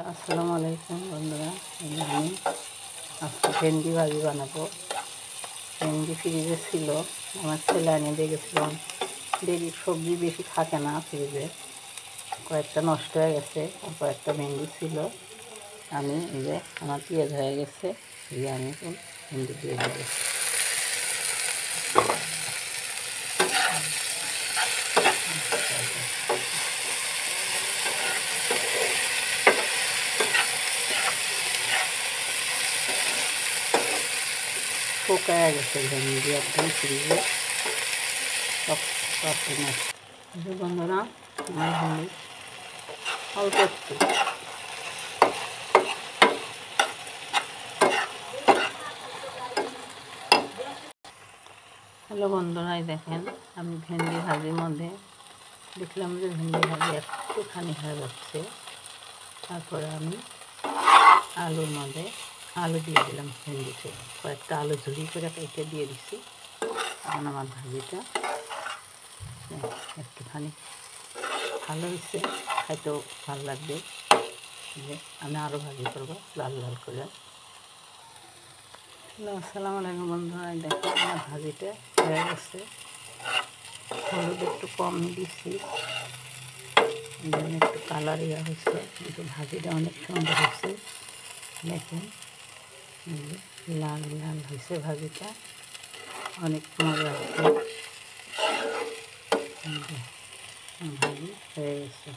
আসসালামু আলাইকুম বন্ধুরা, আমি আজকে ভেন্ডি ভাজি বানাবো। ভেন্ডি ফ্রিজে ছিল, আমার ছেলে এনে দিয়ে গেছিলাম। দেরি সবজি বেশি থাকে না ফ্রিজে, কয়েকটা নষ্ট হয়ে গেছে আর কয়েকটা ভেন্ডি ছিল। আমি এই যে আমার পেঁয়াজ হয়ে গেছে, এই যে আমি ভেন্ডি দিয়ে দেবো। শুকায় গেছে ভেন্ডি একদম ফ্রিজে, সব পাশে না। বন্ধুরা, আমার ভেন্ডি অল্প একটু। হ্যালো বন্ধুরা, দেখেন আমি ভেন্ডি ভাজির মধ্যে দেখলাম যে ভেন্ডি ভাজি একটুখানি হয়ে যাচ্ছে। তারপরে আমি আলুর মধ্যে আলু দিয়ে দিলাম, ভেন্ডিতে কয়েকটা আলু ঝুড়ি করে কেটে দিয়ে দিচ্ছি। এখন আমার ভাজিটা একটুখানি ভালো হয়েছে, খাইতেও ভালো লাগবে। যে আমি আরও ভাজি করবো লাল লাল করে। হ্যালো, আসসালামু আলাইকুম বন্ধুরা, দেখো আমার ভাজিটা হয়ে গেছে। হলুদ একটু কম দিচ্ছি, একটু কালার হয়েছে, কিন্তু ভাজিটা অনেক সুন্দর হয়েছে। দেখেন লাল লাল হয়েছে ভাজিটা, অনেক মজা হচ্ছে। ভাজি হয়ে গেছে।